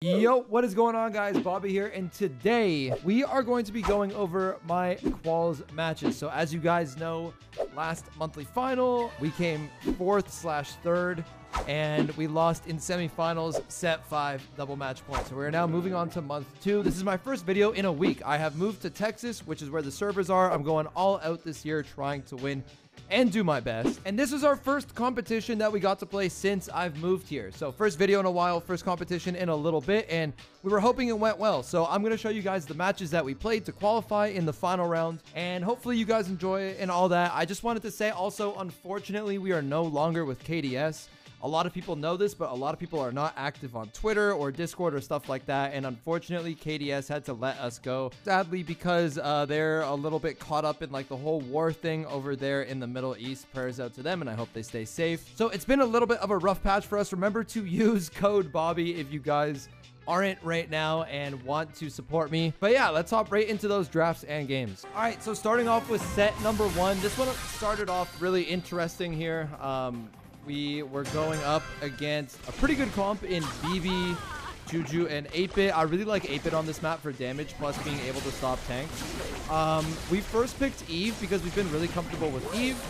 Yo, what is going on, guys? Bobby here, and today we are going to be going over my quals matches. So as you guys know, last monthly final we came 4th/3rd and we lost in semifinals set 5 double match points. So we're now moving on to month 2. This is my first video in a week. I have moved to Texas, which is where the servers are. I'm going all out this year trying to win and do my best. And this is our first competition that we got to play since I've moved here. So first video in a while, first competition in a little bit, and we were hoping it went well. So I'm going to show you guys the matches that we played to qualify in the final round, and hopefully you guys enjoy it and all that. I just wanted to say also, unfortunately, we are no longer with KDS. A lot of people know this, but a lot of people are not active on Twitter or Discord or stuff like that. And unfortunately, KDS had to let us go. Sadly, because they're a little bit caught up in like the whole war thing over there in the Middle East. Prayers out to them, and I hope they stay safe. So it's been a little bit of a rough patch for us. Remember to use code Bobby if you guys aren't right now and want to support me. But yeah, let's hop right into those drafts and games. All right, so starting off with set number 1. This one started off really interesting here. We were going up against a pretty good comp in BB, Juju, and 8-Bit. I really like 8-Bit on this map for damage, plus being able to stop tanks. We first picked Eve because we've been really comfortable with Eve.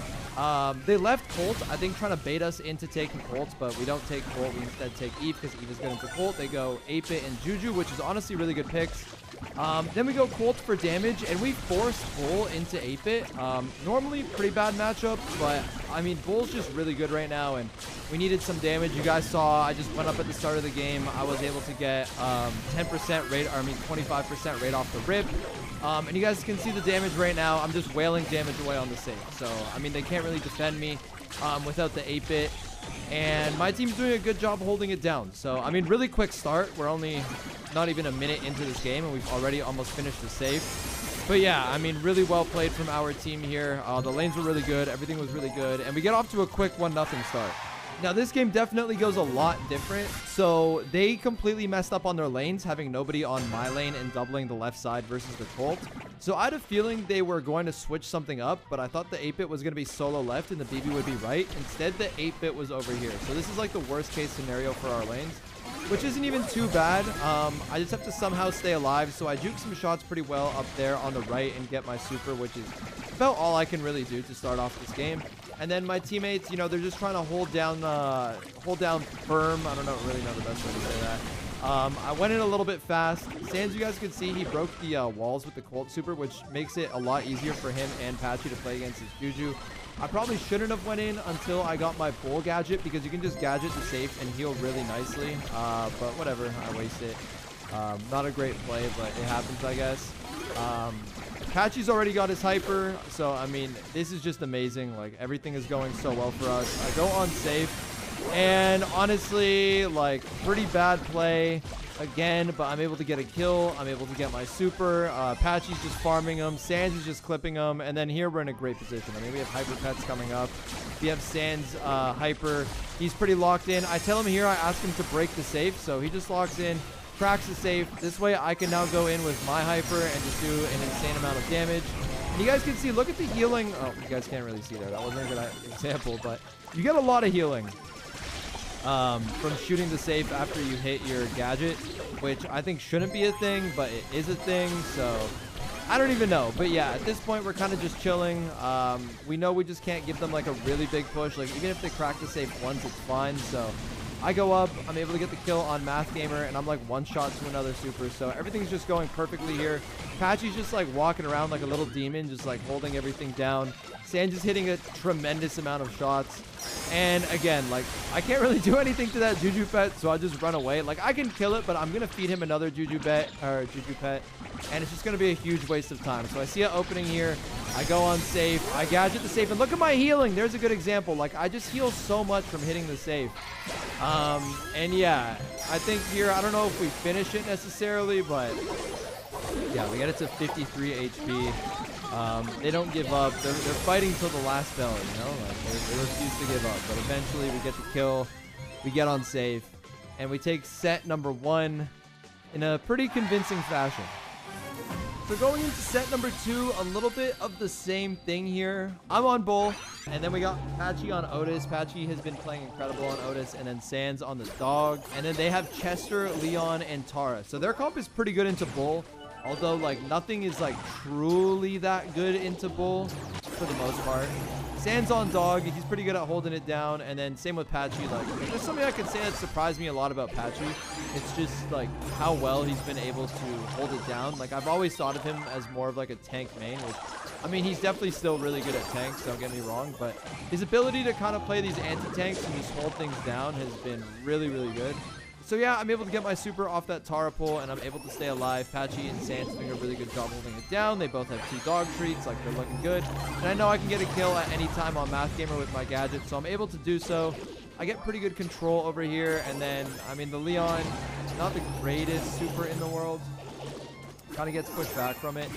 They left Colt, I think, trying to bait us into taking Colt, but we don't take Colt. We instead take Eve because Eve is good into Colt. They go 8-Bit and Juju, which is honestly really good picks. Then we go Colt for damage, and we force Bull into 8-Bit. Normally pretty bad matchup, but I mean, Bull's just really good right now, and we needed some damage. You guys saw I just went up at the start of the game. I was able to get 10% rate, or I mean 25% rate off the rip. And you guys can see the damage right now. I'm just wailing damage away on the safe. So, I mean, they can't really defend me without the 8-Bit. And my team's doing a good job holding it down. So, I mean, really quick start. We're only not even a minute into this game, and we've already almost finished the safe. But yeah, I mean, really well played from our team here. The lanes were really good. Everything was really good. And we get off to a quick 1-0 start. Now, this game definitely goes a lot different. So they completely messed up on their lanes, having nobody on my lane and doubling the left side versus the Colt. So I had a feeling they were going to switch something up, but I thought the 8-Bit was going to be solo left and the BB would be right. Instead, the 8-Bit was over here. So this is like the worst case scenario for our lanes, which isn't even too bad. I just have to somehow stay alive. So I juke some shots pretty well up there on the right and get my super, which is about all I can really do to start off this game. And then my teammates, you know, they're just trying to hold down firm. I don't really know the best way to say that. I went in a little bit fast. Sans, you guys can see, he broke the walls with the Colt super, which makes it a lot easier for him and Patchy to play against his Juju. I probably shouldn't have went in until I got my Bull gadget, because you can just gadget the safe and heal really nicely. But whatever, I waste it. Not a great play, but it happens, I guess. Patchy's already got his hyper, so I mean, this is just amazing. Like, everything is going so well for us. I go on safe, and honestly, like, pretty bad play again, but I'm able to get a kill. I'm able to get my super. Patchy's just farming him. Sans is just clipping him, and then here we're in a great position. I mean, we have hyper pets coming up. We have Sans hyper. He's pretty locked in. I tell him here, I ask him to break the safe, so he just locks in, cracks the safe. This way I can now go in with my hyper and just do an insane amount of damage. And you guys can see, look at the healing. Oh, you guys can't really see there. That wasn't a good example, but you get a lot of healing from shooting the safe after you hit your gadget, which I think shouldn't be a thing, but it is a thing. So I don't even know. But yeah, at this point, we're kind of just chilling. We know we just can't give them like a really big push. Like, even if they crack the safe once, it's fine. So I go up, I'm able to get the kill on Math Gamer, and I'm like one shot to another super. So everything's just going perfectly here. Patchy's just like walking around like a little demon, just like holding everything down. Sans is hitting a tremendous amount of shots. And again, like, I can't really do anything to that Juju pet, so I just run away. Like, I can kill it, but I'm gonna feed him another Juju pet, and it's just gonna be a huge waste of time. So I see an opening here. I go on safe. I gadget the safe, and look at my healing. There's a good example. Like, I just heal so much from hitting the safe. And yeah, I think here, I don't know if we finish it necessarily, but yeah, we get it to 53 HP. They don't give up. They're fighting till the last bell, you know? Like, they refuse to give up. But eventually we get the kill. We get on safe. And we take set number 1 in a pretty convincing fashion. So going into set number 2, a little bit of the same thing here. I'm on Bull, and then we got Patchy on Otis. Patchy has been playing incredible on Otis, and then Sans on the dog. And then they have Chester, Leon, and Tara. So their comp is pretty good into Bull. Although, like, nothing is, like, truly that good into Bull for the most part. Sans on dog, he's pretty good at holding it down. And then same with Patchy. Like, there's something I could say that surprised me a lot about Patchy. It's just, like, how well he's been able to hold it down. Like, I've always thought of him as more of, like, a tank main, which, I mean, he's definitely still really good at tanks, don't get me wrong. But his ability to kind of play these anti-tanks and just hold things down has been really, really good. So yeah, I'm able to get my super off that Tara pull, and I'm able to stay alive. Patchy and Sans doing a really good job holding it down. They both have 2 dog treats, like they're looking good. And I know I can get a kill at any time on Math Gamer with my gadget, so I'm able to do so. I get pretty good control over here, and then, I mean, the Leon, not the greatest super in the world. Kind of gets pushed back from it.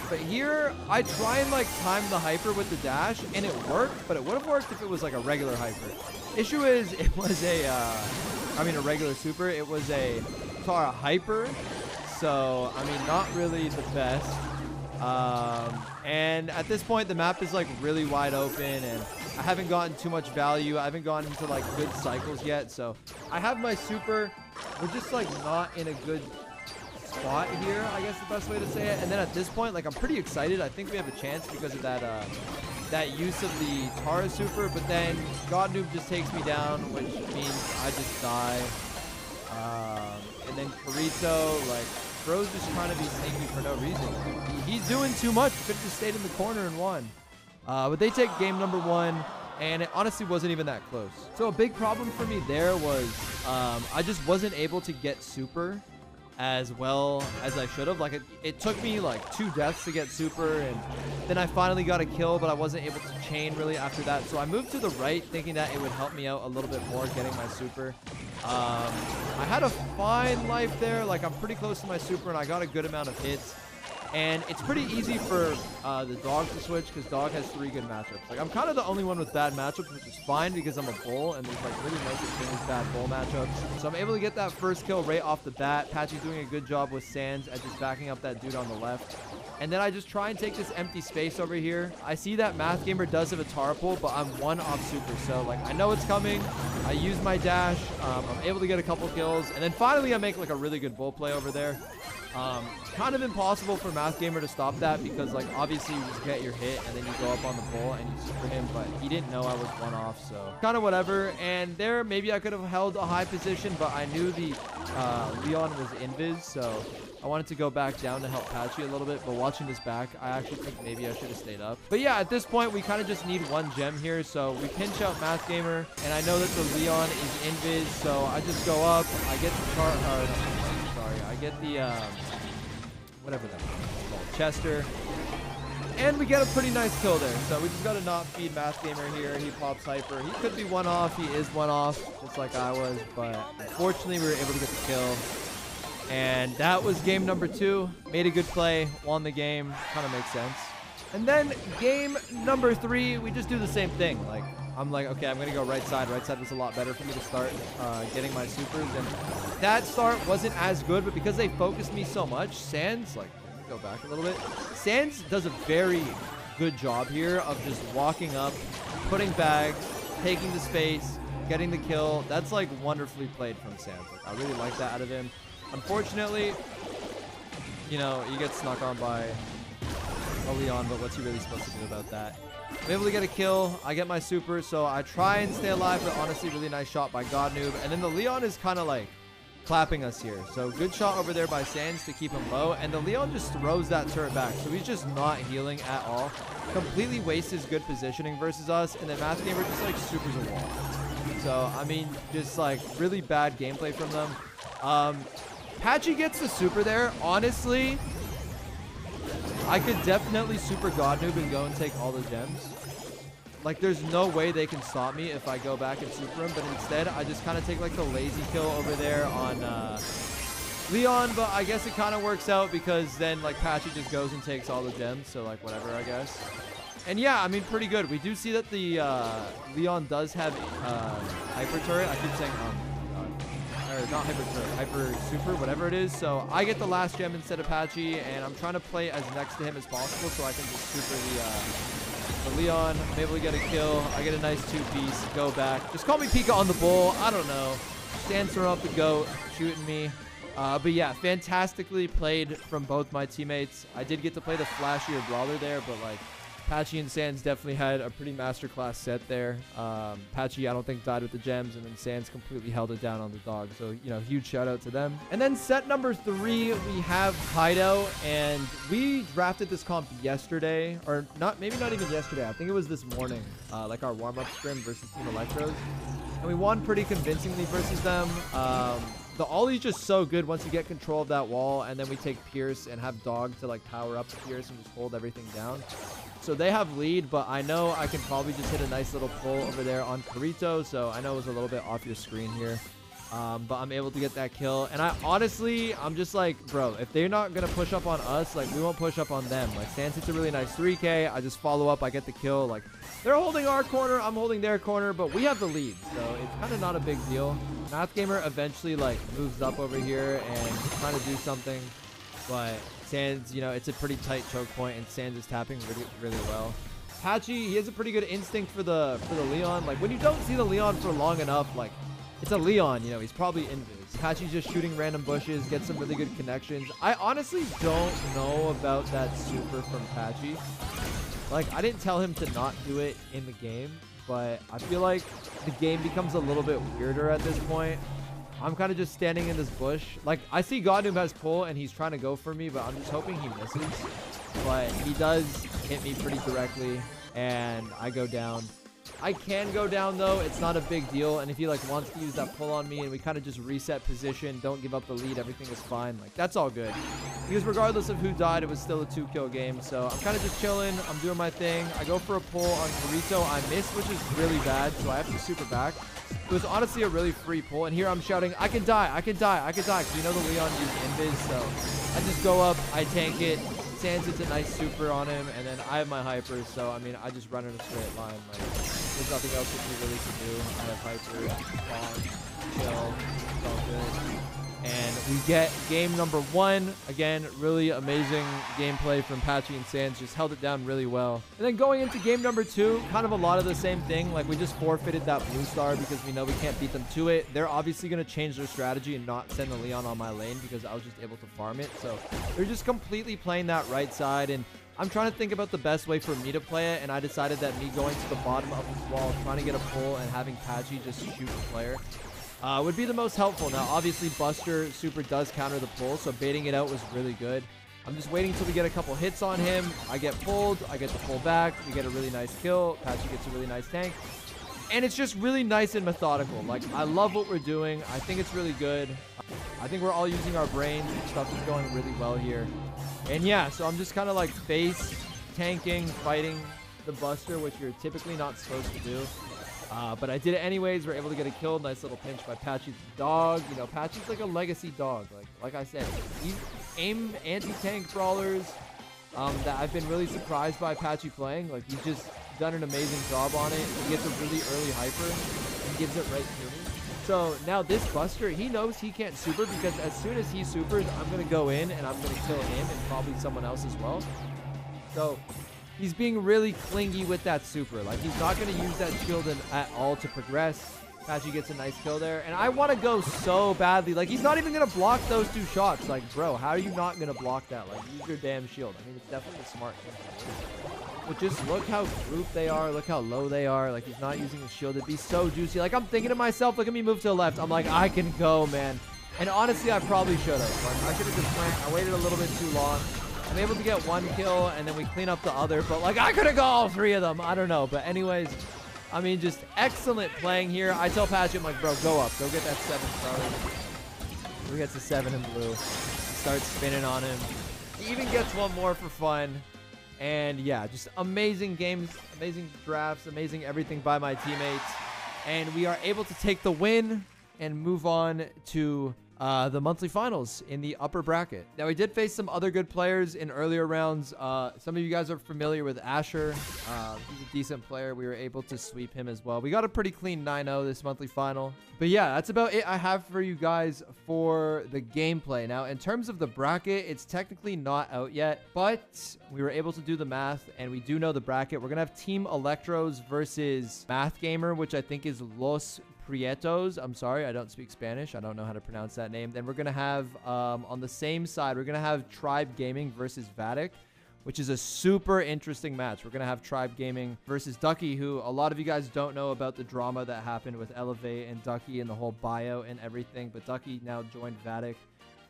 But here, I try and, like, time the hyper with the dash, and it worked, but it would have worked if it was, like, a regular hyper. Issue is, it was a regular super. It was a Tara hyper. So, I mean, not really the best. And at this point, the map is, like, really wide open, and I haven't gotten too much value. I haven't gotten into, like, good cycles yet. So, I have my super. We're just, like, not in a good spot here, I guess the best way to say it. And then at this point, like, I'm pretty excited. I think we have a chance because of that that use of the Tara super, but then God Noob just takes me down, which means I just die. And then Carito, like, bro's just trying to be sneaky for no reason. He's doing too much. Could have just stayed in the corner and won. But they take game number 1, and it honestly wasn't even that close. So a big problem for me there was I just wasn't able to get super as well as I should have. Like, it took me like 2 deaths to get super, and then I finally got a kill, but I wasn't able to chain really after that. So I moved to the right thinking that it would help me out a little bit more getting my super. I had a fine life there. Like, I'm pretty close to my super, and I got a good amount of hits. And it's pretty easy for the dog to switch because dog has 3 good matchups. Like, I'm kind of the only one with bad matchups, which is fine because I'm a bull, and there's, like, really no such thing as bad bull matchups. So I'm able to get that first kill right off the bat. Patchy's doing a good job with Sans at just backing up that dude on the left. And then I just try and take this empty space over here. I see that Math Gamer does have a Tara pull, but I'm 1 off super. So, like, I know it's coming. I use my dash. I'm able to get a couple kills. And then finally I make, like, a really good bull play over there. Kind of impossible for Math Gamer to stop that because, like, obviously you just get your hit and then you go up on the bull and you super him, but he didn't know I was 1 off, so kind of whatever. And there, maybe I could have held a high position, but I knew the Leon was invis, so I wanted to go back down to help Patchy a little bit. But watching this back, I actually think maybe I should have stayed up. But yeah, at this point, we kind of just need 1 gem here, so we pinch out Math Gamer, and I know that the Leon is invis, so I just go up. I get the I get the whatever that is called, Chester, and we get a pretty nice kill there. So we just got to not feed Math Gamer here. He pops hyper. He could be 1 off. He is 1 off, just like I was, but unfortunately we were able to get the kill. And that was game number 2. Made a good play, won the game. Kind of makes sense. And then game number 3, we just do the same thing. Like, I'm like, okay, I'm going to go right side. Right side was a lot better for me to start getting my supers. And that start wasn't as good, but because they focused me so much, Sans, like, go back a little bit. Sans does a very good job here of just walking up, putting bags, taking the space, getting the kill. That's, like, wonderfully played from Sans. Like, I really like that out of him. Unfortunately, you know, he gets snuck on by a Leon, but what's he really supposed to do about that? I'm able to get a kill. I get my super, so I try and stay alive, but honestly, really nice shot by God Noob. And then the Leon is kind of like clapping us here. So good shot over there by Sans to keep him low. And the Leon just throws that turret back. So he's just not healing at all. Completely wastes his good positioning versus us. And then Math Gamer just like supers a wall. So, I mean, just like really bad gameplay from them. Patchy gets the super there. Honestly, I could definitely super God Noob and go and take all the gems. Like, there's no way they can stop me if I go back and super him, but instead, I just kind of take, like, the lazy kill over there on Leon, but I guess it kind of works out because then, like, Patchy just goes and takes all the gems, so, like, whatever, I guess. And, yeah, I mean, pretty good. We do see that the Leon does have Hyper Turret. I keep saying, God. I not hyper turret, hyper super, whatever it is. So I get the last gem instead of Patchy, and I'm trying to play as next to him as possible so I can just super the Leon. I'm able to get a kill. I get a nice 2-piece, go back. Just call me Pika on the bull. I don't know. Stan's throwing up the goat, shooting me. But yeah, fantastically played from both my teammates. I did get to play the flashier brawler there, but like Patchy and Sans definitely had a pretty masterclass set there. Patchy, I don't think, died with the gems, and then Sans completely held it down on the dog. So, you know, huge shout out to them. And then set number 3, we have Kaido, and we drafted this comp yesterday, or not, maybe not even yesterday. I think it was this morning, like our warm-up scrim versus Team Electros. And we won pretty convincingly versus them. The Ollie's just so good once you get control of that wall, and then we take Pierce and have Dog to like power up Pierce and just hold everything down. So they have lead, but I know I can probably just hit a nice little pull over there on Karito. So I know it was a little bit off your screen here. But I'm able to get that kill. And I'm just like, bro, if they're not going to push up on us, like, we won't push up on them. Like, Sans hits a really nice 3K. I just follow up. I get the kill. Like, they're holding our corner. I'm holding their corner. But we have the lead. So it's kind of not a big deal. Math Gamer eventually, like, moves up over here and trying to do something. But Sans, you know, it's a pretty tight choke point, and Sans is tapping really, really well. Patchy, he has a pretty good instinct for the Leon. Like, when you don't see the Leon for long enough, like, it's a Leon, you know, he's probably invis. Patchy's just shooting random bushes, gets some really good connections. I honestly don't know about that super from Patchy. Like, I didn't tell him to not do it in the game, but I feel like the game becomes a little bit weirder at this point. I'm kind of just standing in this bush. Like, I see Godoob has pull, and he's trying to go for me, but I'm just hoping he misses. But he does hit me pretty directly, and I go down. I can go down, though. It's not a big deal. And if he, like, wants to use that pull on me and we kind of just reset position, don't give up the lead, everything is fine. Like, that's all good. Because regardless of who died, it was still a 2-kill game. So I'm kind of just chilling. I'm doing my thing. I go for a pull on Karito. I miss, which is really bad. So I have to super back. It was honestly a really free pull. And here I'm shouting, I can die. I can die. I can die. Because you know the Leon used invis. So I just go up. I tank it. Sans hits a nice super on him, and then I have my hyper, so I mean I just run in a straight line. Like, there's nothing else that we really can do. I have hyper, spawn, chill, it's all good. And we get game number 1. Again, really amazing gameplay from Patchy and Sans. Just held it down really well. And then going into game number 2, kind of a lot of the same thing. Like, we just forfeited that blue star because we know we can't beat them to it. They're obviously going to change their strategy and not send the Leon on my lane because I was just able to farm it. So they're just completely playing that right side. And I'm trying to think about the best way for me to play it. And I decided that me going to the bottom of this wall, trying to get a pull, and having Patchy just shoot the player would be the most helpful. Now, obviously, Buster Super does counter the pull, so baiting it out was really good. I'm just waiting till we get a couple hits on him. I get pulled. I get the pull back. We get a really nice kill. Patchy gets a really nice tank. And it's just really nice and methodical. Like, I love what we're doing. I think it's really good. I think we're all using our brains. Stuff is going really well here. And yeah, so I'm just kind of like face tanking, fighting the Buster, which you're typically not supposed to do. But I did it anyways. We're able to get a kill. Nice little pinch by Patchy's dog. You know, Patchy's like a legacy dog. Like I said, he's aim anti-tank brawlers that I've been really surprised by Patchy playing. Like, he's just done an amazing job on it. He gets a really early hyper and gives it right to me. So now this Buster, he knows he can't super because as soon as he supers, I'm going to go in and I'm going to kill him and probably someone else as well. So he's being really clingy with that super. Like, he's not going to use that shield at all to progress. Patchy gets a nice kill there. And I want to go so badly. Like, he's not even going to block those 2 shots. Like, bro, how are you not going to block that? Like, use your damn shield. I mean, it's definitely a smart thing to do. But just look how grouped they are. Look how low they are. Like, he's not using his shield. It'd be so juicy. Like, I'm thinking to myself, look at me move to the left. I'm like, I can go, man. And honestly, I probably should have. Like, I should have just went. I waited a little bit too long. I'm able to get 1 kill, and then we clean up the other. But, like, I could have got all 3 of them. I don't know. But anyways, I mean, just excellent playing here. I tell Patchy, I'm like, bro, go up. Go get that 7 started. He gets a 7 in blue. Starts spinning on him. He even gets 1 more for fun. And, yeah, just amazing games, amazing drafts, amazing everything by my teammates. And we are able to take the win and move on to the monthly finals in the upper bracket. Now, we did face some other good players in earlier rounds. Some of you guys are familiar with Asher. He's a decent player. We were able to sweep him as well. We got a pretty clean 9-0 this monthly final. But yeah, that's about it I have for you guys for the gameplay. Now, in terms of the bracket, it's technically not out yet, but we were able to do the math, and we do know the bracket. We're going to have Team Electros versus Math Gamer, which I think is Los Prietos. I'm sorry, I don't speak Spanish. I don't know how to pronounce that name. Then we're going to have, on the same side, we're going to have Tribe Gaming versus Vatic, which is a super interesting match. We're going to have Tribe Gaming versus Ducky, who a lot of you guys don't know about the drama that happened with Elevate and Ducky and the whole bio and everything. But Ducky now joined Vatic,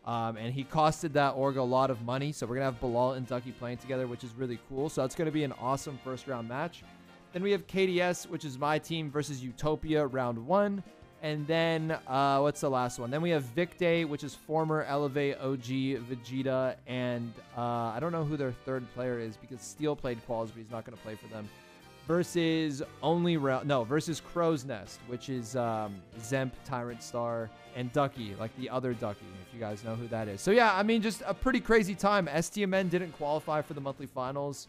and he costed that org a lot of money. So we're going to have Bilal and Ducky playing together, which is really cool. So it's going to be an awesome first round match. Then we have KDS, which is my team, versus Utopia round 1. And then, what's the last one? Then we have Vic Day, which is former Elevate OG Vegeta. And I don't know who their third player is because Steel played quals, but he's not going to play for them. Versus versus Crow's Nest, which is Zemp, Tyrant Star, and Ducky, like the other Ducky, if you guys know who that is. So yeah, I mean, just a pretty crazy time. STMN didn't qualify for the monthly finals,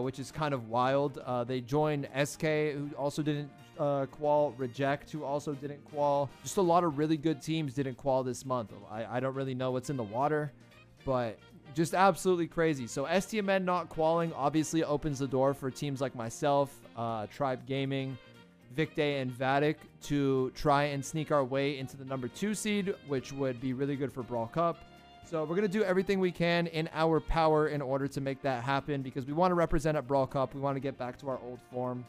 which is kind of wild. They joined SK, who also didn't qual, Reject, who also didn't qual. Just a lot of really good teams didn't qual this month. I don't really know what's in the water, but just absolutely crazy. So STMN not qualling obviously opens the door for teams like myself, Tribe Gaming, Vic Day, and Vatic to try and sneak our way into the number 2 seed, which would be really good for Brawl Cup. So we're going to do everything we can in our power in order to make that happen because we want to represent at Brawl Cup. We want to get back to our old form.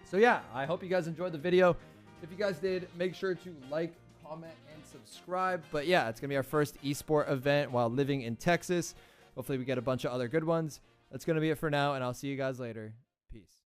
So yeah, I hope you guys enjoyed the video. If you guys did, make sure to like, comment, and subscribe. But yeah, it's going to be our first esport event while living in Texas. Hopefully we get a bunch of other good ones. That's going to be it for now, and I'll see you guys later.